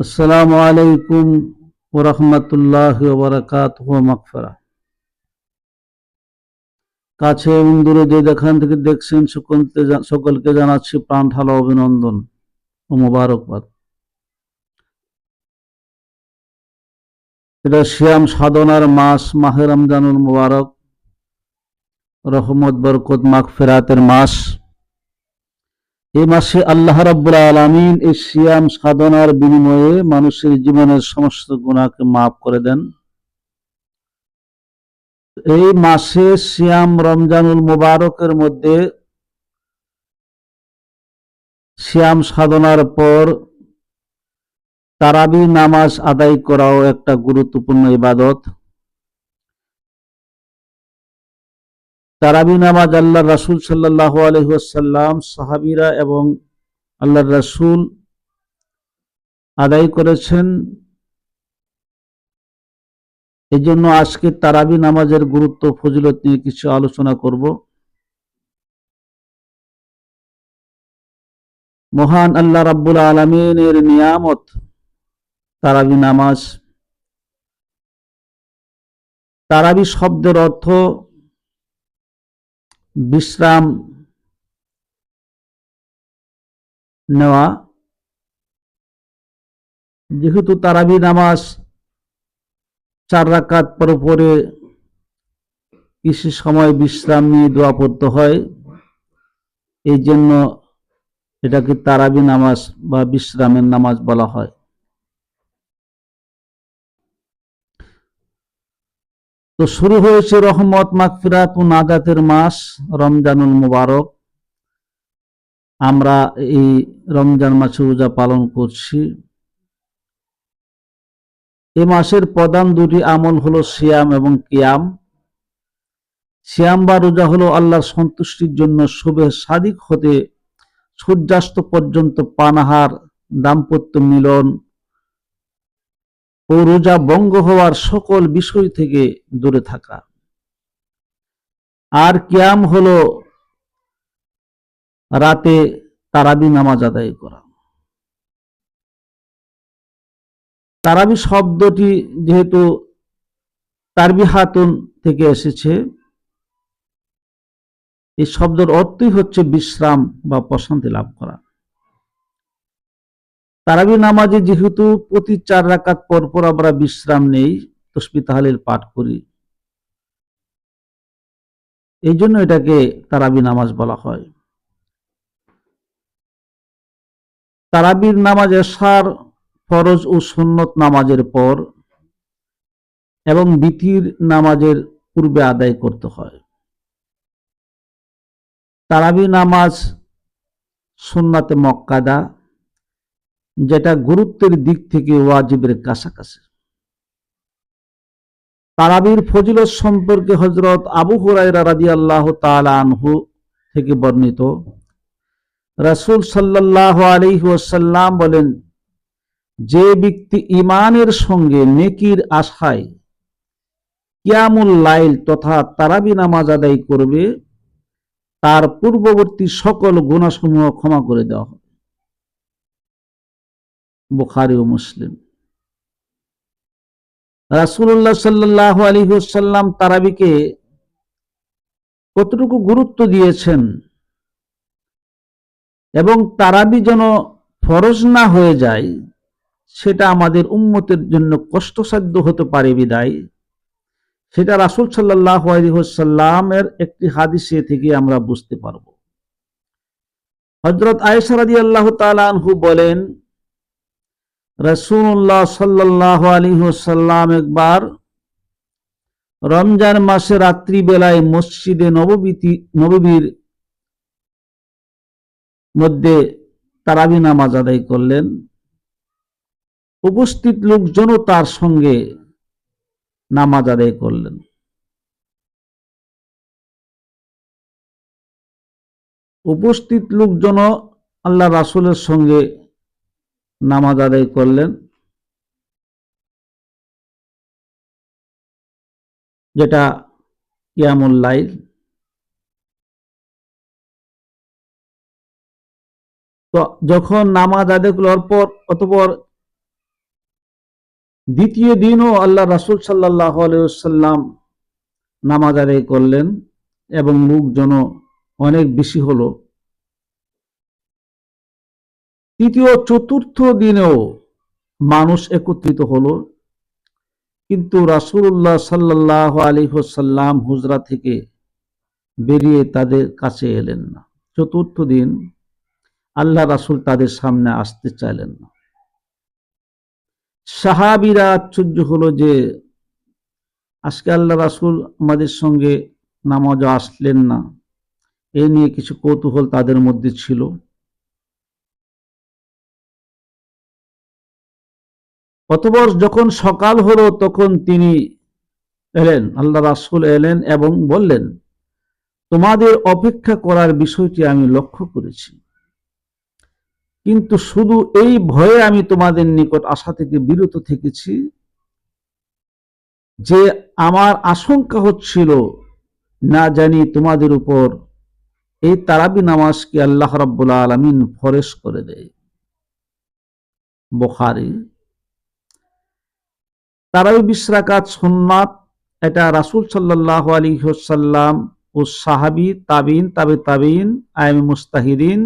আসসালামু আলাইকুম ওয়া রাহমাতুল্লাহি ওয়া বারাকাতুহু মাগফিরাহ। কাছে এবং দূরে যে যেখান থেকে দেখছেন সকলকে জানাচ্ছি প্রাণ ঢালা অভিনন্দন ও মোবারকবাদ। এটা সিয়াম সাধনার মাস, মাহে রমজানুল মুবারক, রহমত বরকত মাগফিরাতের মাস। এই মাসে আল্লাহ রাব্বুল আলামিন এই সিয়াম সাধনার বিনিময়ে মানুষের জীবনের সমস্ত গুনাহকে মাফ করে দেন। এই মাসে সিয়াম রমজানুল মুবারকের মধ্যে সিয়াম সাধনার পর তারাবি নামাজ আদায় করাও একটা গুরুত্বপূর্ণ ইবাদত। তারাবি নামাজ আল্লাহর রাসূল সাল্লাল্লাহু আলাইহি ওয়াসাল্লাম, সাহাবীরা এবং আল্লাহর রাসূল আদায় করেছেন। এই জন্য আজকে তারাবি নামাজের গুরুত্ব ফজিলত নিয়ে কিছু আলোচনা করব। মহান আল্লাহ রাব্বুল আলামিনের নিয়ামত তারাবি নামাজ। তারাবি শব্দের অর্থ বিশ্রাম নেওয়া। যেহেতু তারাবি নামাজ 4 রাকাত পরে কিছু সময় বিশ্রাম নিয়ে দোয়া পড়তে হয়, এই জন্য এটাকে তারাবি নামাজ বা বিশ্রামের নামাজ বলা হয়। তো শুরু হয়েছে রহমত মাগফিরাত ও নাজাতের মাস রমজানুল মুবারক। আমরা এই রমজান মাসে রোজা পালন করছি। এই মাসের প্রধান দুটি আমল হলো সিয়াম এবং কিয়াম। সিয়াম বা রোজা হলো আল্লাহর সন্তুষ্টির জন্য শুভে সাদিক হতে সূর্যাস্ত পর্যন্ত পানাহার, দাম্পত্য মিলন ও রোজা ভঙ্গ হওয়ার সকল বিষয় থেকে দূরে থাকা। আর কিয়াম হলো রাতে তারাবি নামাজ আদায় করা। তারাবি শব্দটি যেহেতু তারবিহাতুন থেকে এসেছে, এই শব্দের অর্থই হচ্ছে বিশ্রাম বা প্রশান্তি লাভ করা। তারাবি নামাজে যেহেতু প্রতি 4 রাকাত পর আমরা বিশ্রাম নেই, তাসবিহ তাহলিল পাঠ করি, এই জন্য এটাকে তারাবি নামাজ বলা হয়। তারাবির নামাজ এশার ফরজ ও সুন্নত নামাজের পর এবং বিতির নামাজের পূর্বে আদায় করতে হয়। তারাবি নামাজ সুন্নাতে মুআক্কাদা, যেটা গুরুত্বের দিক থেকে ওয়াজিবের কাছাকাছি। তারাবির ফজিলত সম্পর্কে হযরত আবু হুরায়রা রাদিয়াল্লাহু তাআলা আনহু থেকে বর্ণিত, রাসূল সাল্লাল্লাহু আলাইহি ওয়াসাল্লাম বলেন, যে ব্যক্তি ঈমানের সঙ্গে নেকির আশায় কিয়ামুল লাইল তথা তারাবি নামাজ আদায় করবে, তার পূর্ববর্তী সকল গুনাহসমূহ ক্ষমা করে দেওয়া হবে। বুখারী ও মুসলিম। রাসূলুল্লাহ সাল্লাল্লাহু আলাইহি ওয়াসাল্লাম তারাবিকে কতটুকু গুরুত্ব দিয়েছেন এবং তারাবি যেন ফরজ না হয়ে যায়, সেটা আমাদের উম্মতের জন্য কষ্টসাধ্য হতে পারে বিদায় সেটা রাসূল সাল্লাল্লাহু আলাইহি ওয়াসাল্লামের একটি হাদিসে থেকে আমরা বুঝতে পারব। হযরত আয়েশা রাদিয়াল্লাহু তাআলা আনহু বলেন, রাসূলুল্লাহ সাল্লাল্লাহু আলাইহি ওয়াসাল্লাম একবার রমজান মাসে রাত্রি বেলায় মসজিদে নববীর মধ্যে তারাবি নামাজ আদায় করলেন। উপস্থিত লোকজনও তার সঙ্গে নামাজ আদায় করলেন। উপস্থিত লোকজনও আল্লাহ রাসূলের সঙ্গে নামাজ আদায় করলেন, যেটা কিয়ামুল লাইল। তো যখন নামাজ আদায় করার পর অতঃপর দ্বিতীয় দিনও আল্লাহ রাসূল সাল্লাল্লাহু আলাইহি ওয়াসাল্লাম নামাজ আদায় করলেন এবং লোকজন অনেক বেশি হলো। তৃতীয় চতুর্থ দিনেও মানুষ একত্রিত হলো, কিন্তু রাসূলুল্লাহ সাল্লাল্লাহু আলাইহি ওয়াসাল্লাম হুজরা থেকে বেরিয়ে তাদের কাছে এলেন না। চতুর্থ দিন আল্লাহ রাসূল তাদের সামনে আসতে চাইলেন না। সাহাবীরা আশ্চর্য হলো যে আজকে আল্লাহ রাসূল আমাদের সঙ্গে নামাজে আসলেন না। এই নিয়ে কিছু কৌতূহল তাদের মধ্যে ছিল। অতঃপর যখন সকাল হলো তখন তিনি এলেন, আল্লাহ রাসূল এলেন এবং বললেন, তোমাদের অপেক্ষা করার বিষয়টি আমি লক্ষ্য করেছি, কিন্তু শুধু এই ভয়ে আমি তোমাদের নিকট আসা থেকে বিরত থেকেছি যে আমার আশঙ্কা হচ্ছিল না জানি তোমাদের উপর এই তারাবি নামাজকে আল্লাহ রাব্বুল আলামিন ফরজ করে দেয়। বুখারী। তারাবি 20 রাকাত সুন্নাত, এটা রাসূল সাল্লাল্লাহু আলাইহি ওয়াসাল্লাম ও সাহাবী, তাবিঈন, তাবে তাবিঈন, আইমে মুজতাহিদিন,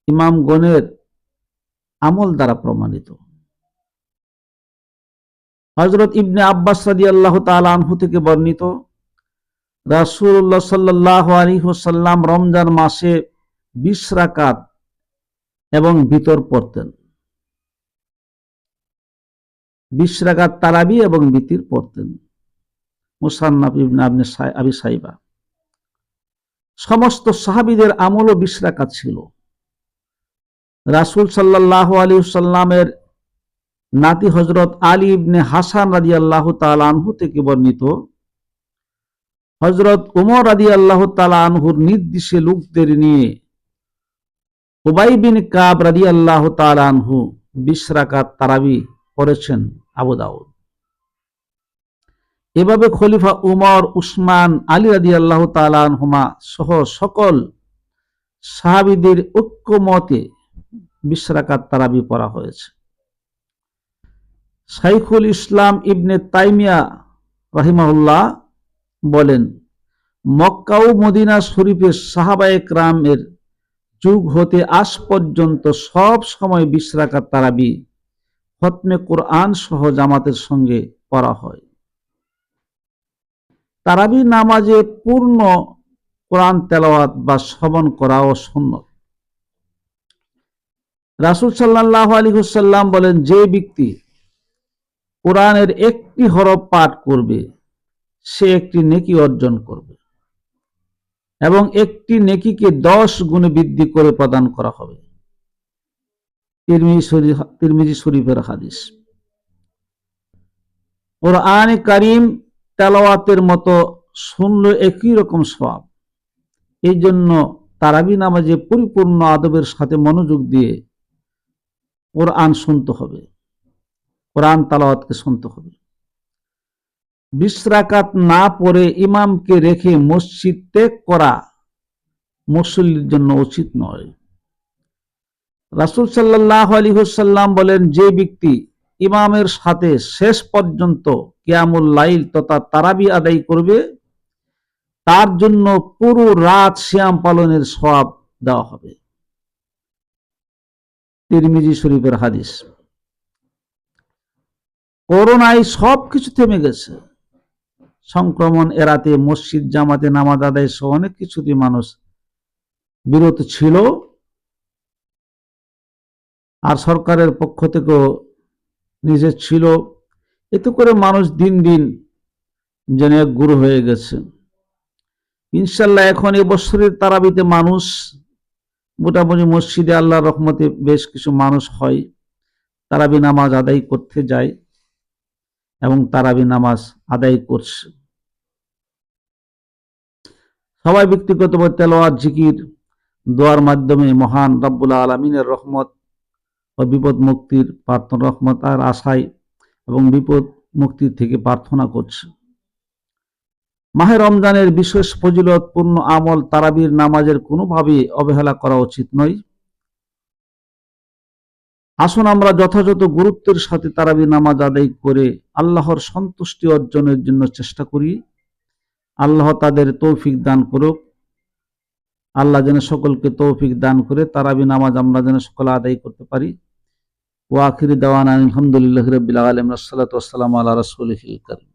ইমামগণের আমল দ্বারা প্রমাণিত। হযরত ইবনে আব্বাস রাদিয়াল্লাহু তাআলা আনহু থেকে বর্ণিত, রাসূলুল্লাহ সাল্লাল্লাহু আলাইহি ওয়াসাল্লাম রমজান মাসে 20 রাকাত এবং ভিতর পড়তেন। 20 রাকাত তারাবি এবং বিতির পড়তেন। মুসান্নাফ ইবনে আবি সাইবা। সমস্ত সাহাবীদের আমলও 20 রাকাত ছিল। রাসূল সাল্লাল্লাহু আলাইহি ওয়াসাল্লামের নাতি হযরত আলী ইবনে হাসান রাদিয়াল্লাহু তাআলা আনহু থেকে বর্ণিত, হযরত ওমর রাদিয়াল্লাহু তাআলা আনহুর নির্দেশে লোকদের নিয়ে উবাই বিন কাব রাদিয়াল্লাহু তাআলা আনহু 20 রাকাত তারাবি পড়েছেন। আবু দাউদ। এভাবে খলিফা উমর, উসমান, আলী রাদিয়াল্লাহু তাআলা আনহুমা সহ সকল সাহাবীদের ঐক্যমতে 20 রাকাত তারাবি পড়া হয়েছে। শাইখুল ইসলাম ইবনে তাইমিয়া রাহিমাহুল্লাহ বলেন, মক্কা ও মদিনা শরীফের সাহাবায়ে কেরামের যুগ হতে আজ পর্যন্ত সব সময় 20 রাকাত তারাবি খতমে কোরআন সহ জামাতের সঙ্গে পড়া হয়। তারাবি নামাজে পূর্ণ কোরআন তেলাওয়াত বা শ্রবণ করাও সুন্নত। রাসূল সাল্লাল্লাহু আলাইহি ওয়াসাল্লাম বলেন, যে ব্যক্তি কোরআনের একটি হরফ পাঠ করবে সে একটি নেকি অর্জন করবে এবং একটি নেকিকে 10 গুণে বৃদ্ধি করে প্রদান করা হবে। তিরমিজি শরীফের হাদিস। কোরআনে কারীম তেলাওয়াতের মতো শুনলে একই রকম সওয়াব। এই জন্য তারাবি নামাজে পরিপূর্ণ আদবের সাথে মনোযোগ দিয়ে কোরআন শুনতে হবে, কোরআন তেলাওয়াতকে শুনতে হবে। 20 রাকাত না পড়ে ইমামকে রেখে মসজিদ ত্যাগ করা মুসল্লির জন্য উচিত নয়। রাসূল সাল্লাল্লাহু আলাইহি ওয়াসাল্লাম বলেন, যে ব্যক্তি ইমামের সাথে শেষ পর্যন্ত কিয়ামুল লাইল তথা তারাবি আদায় করবে তার জন্য পুরো রাত সিয়াম পালনের সওয়াব দেওয়া হবে। তিরমিজি শরীফের হাদিস। করোনায় সবকিছু থেমে গেছে। সংক্রমণ এড়াতে মসজিদ জামাতে নামাজ আদায় সহ অনেক কিছুতে মানুষ বিরত ছিল, আর সরকারের পক্ষ থেকেও নিজের ছিল। এতে করে মানুষ দিন দিন যেন একগুঁড়ো হয়ে গেছে। ইনশাল্লাহ এখন এবছরের তারাবিতে মানুষ মোটামুটি মসজিদে আল্লাহর রহমতে বেশ কিছু মানুষ হয়, তারাবি নামাজ আদায় করতে যায় এবং তারাবি নামাজ আদায় করছে। সবাই ব্যক্তিগতভাবে তেলাওয়াত, জিকির, দোয়ার মাধ্যমে মহান রব্বুল আলামিনের রহমত ও বিপদ মুক্তির প্রার্থনা, রহমত আর আশায় এবং বিপদ মুক্তির থেকে প্রার্থনা করছে। মাহে রমজানের বিশেষ ফজিলতপূর্ণ আমল তারাবির নামাজের কোনোভাবে অবহেলা করা উচিত নয়। আসুন আমরা যথাযথ গুরুত্বের সাথে তারাবি নামাজ আদায় করে আল্লাহর সন্তুষ্টি অর্জনের জন্য চেষ্টা করি। আল্লাহ তাদের তৌফিক দান করুক। আল্লাহ যেন সকলকে তৌফিক দান করে তারাবি নামাজ আমরা যেন সকলে আদায় করতে পারি। ওয়া আখিরি দাওয়ানা আলহামদুলিল্লাহি রাব্বিল আলামিন। আসসালাতু ওয়াসসালামু আলা রাসূলিল কারীম।